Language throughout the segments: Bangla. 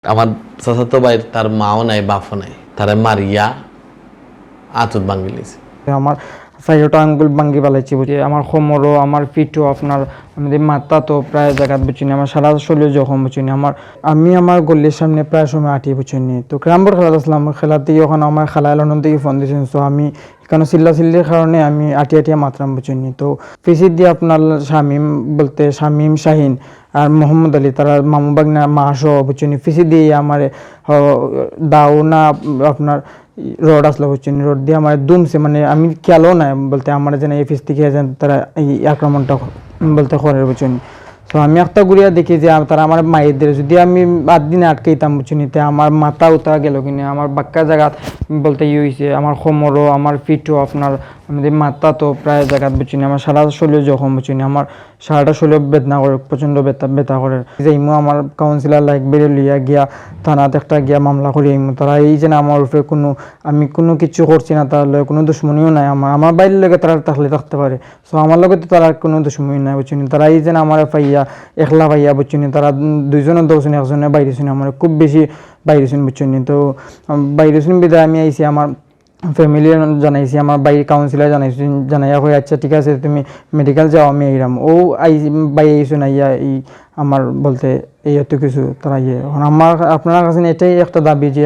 আমার চাচাতো ভাইয়ের তার মাও নাই বাপও নাই, তারা মারিয়া আঁতুত ভাঙি লিছে। আমার চারিটা আঙ্গুল ভাঙ্গি পেলাইছি বুঝি, আমার কোমরও আমার পিঠও আপনার আমাদের মাথা তো প্রায় জায়গাত বুঝিনি, আমার সারা শরীর যখন বুঝিনি। আমি আমার গল্লির সামনে প্রায় সময় আটি বুঝিনি। তো ক্রামবোর্ড খেলা আসলাম, খেলাতে ওখানে আমার খেলা লন্ডন থেকে ফোন দিয়েছেন। তো আমি এখানে চিল্লির কারণে আমি আটিয়া মাত্রাম বুঝিনি। তো পিসির দিয়ে আপনার শামীম শাহিন আর মোহাম্মদ আলী তারা মামু বাগনা মাসও বুঝিনি পিসি দিয়ে আমার দাও না আপনার রড আসলো বুঝছেন, রড দিয়ে আমার দুমছে, মানে আমি খেয়ালও নাই বলতে আমার যেন এই ফিস থেকে তারা এই আক্রমণটা বলতে করে বুঝছেন। তো আমি একটা ঘুরিয়া দেখি যে তারা আমার মায়ের দিয়ে যদি আমি 8 দিনে আটকাইতাম বুঝছেন, আমার মাথা উঠা গেল কিনা, আমার বাক্কা জায়গা বলতে হয়েছে, আমার কোমরও আমার পিঠও আপনার আমাদের মাথা তো প্রায় জায়গাত বুঝছেন, আমার সারা শরীর যখন বুঝছেন, আমার সারাটা শরীর বেদনা করে, প্রচণ্ড ব্যথা করে। যে ইমো আমার কাউন্সিলার বেড়ে লিয়া গিয়া থানাতে একটা গিয়া মামলা করি ইমো তারা এই যে আমার উপরে আমি কোনো কিছু করছি না, তার লগে কোনো দুশ্মনীও নাই, আমার বাইরের লগে তারা থাকতে পারে। সো আমার লগে তো তারা কোনো দুশ্মনী নাই বুঝছেন। তারা এই যে আমার পাইয়া একলা পাইয়া বুঝছেন, তারা দুইজনে দশজন একজনে বাইরেছেন, আমার খুব বেশি বাইরেছেন বুঝছেন। তো বাইরেছেন বিদায় আমি আইসি আমার ফ্যামিলি জানাইছি, আমার বাইরে কাউন্সিলার জানাইয়া হয়ে আচ্ছা ঠিক আছে তুমি মেডিকেল যাও আমি এইরাম ও বাই আইসো না ইয়া এই আমার বলতে এই এত কিছু তারা আমার আপনার কাছে এটাই একটা দাবি যে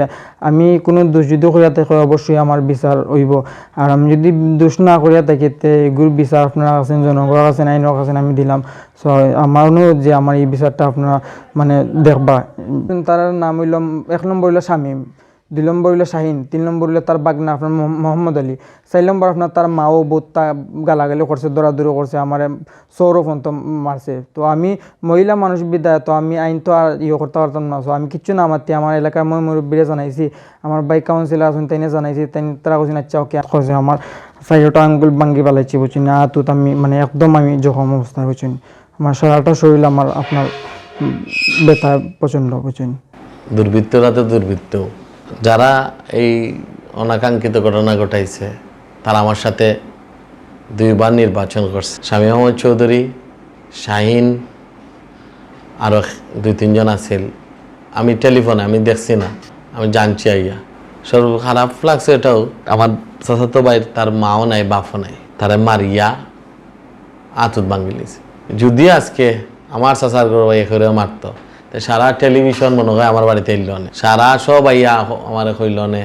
আমি কোনো দোষ যদি করিয়া থাকি অবশ্যই আমার বিচার হইব, আর আমি যদি দোষ না করিয়া থাকি এগুলো বিচার আপনারা আছেন, জনগণের কাছে আইনের কাছে আমি দিলাম। সো আমার অনুরোধ যে আমার এই বিচারটা আপনারা মানে দেখবা। তার নাম হইল 1 নম্বর হইল শামীম, 2 নম্বর হইল শাহিন, 3 নম্বর হইল তার বাগনা আপনার মোহাম্মদ আলী, 4 নম্বর আপনার তার মাও বোধ গালাগালি করছে, দৌড়াদৌড়ি করছে, আমার সৌরফোন তো মারছে। তো আমি মহিলা মানুষ বিদায়, তো আমি আইন তো আর করতে পারতাম না। তো আমি কিচ্ছু না মারতে আমার এলাকার মুরব্বীরা জানাইছি, আমার বাইক কাউন্সিলার আছেন তাইনে জানাইছি, তারা বলছেন আচ্ছা ওকে করছে। আমার 4টা আঙ্গুল ভাঙ্গি পেলাইছি বুঝছি না, তো আমি মানে একদম আমি জখম অবস্থায় বুঝছেন, আমার সারাটা শরীর আমার আপনার ব্যথা প্রচণ্ড বুঝছেন। দুর্বৃত্তরা তো দুর্বৃত্ত, যারা এই অনাকাঙ্ক্ষিত ঘটনা ঘটাইছে তারা আমার সাথে 2 বার নির্বাচন করছে। শামীম আহমদ চৌধুরী, শাহিন, আরও 2-3 জন আছিল। আমি টেলিফোনে আমি দেখছি না, আমি জানছি আইয়া। সর্ব খারাপ লাগছে এটাও, আমার চাচাতো ভাইয়ের তার মাও নাই বাপও নাই, তারা মারিয়া আঁতুত ভাঙি লিছে। যদি আজকে আমার চাচার ঘর ভাই করে মারতো, সারা টেলিভিশন মনে হয় আমার বাড়িতে এল নে, সারা সব ভাইয়া আমার কইল নে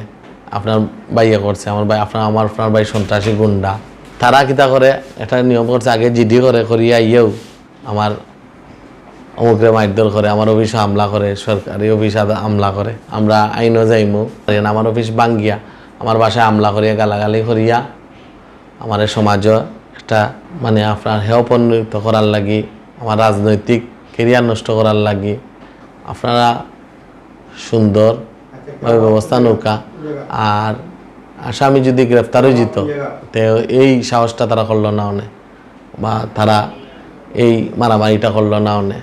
আপনার ভাইয়া করছে, আমার ভাই আপনার ভাই সন্ত্রাসী গুন্ডা। তারা কিতা করে একটা নিয়ম করছে, আগে জিডি করিয়া ইয়েও আমার অমুকরে মারধর করে, আমার অফিসে হামলা করে, সরকারি অফিসে হামলা করে, আমরা আইনও যাইমু, আমার অফিস ভাঙ্গিয়া আমার বাসায় হামলা করিয়া গালাগালি করিয়া আমার সমাজও একটা মানে আপনার হেয়পন্নিত করার লাগি, আমার রাজনৈতিক কেরিয়ার নষ্ট করার লাগি আপনারা সুন্দরভাবে ব্যবস্থা নৌকা। আর আসামি যদি গ্রেফতার হয়ে যেত তো এই সাহসটা তারা করলো না অনেক, বা তারা এই মারামারিটা করলো না অনেক।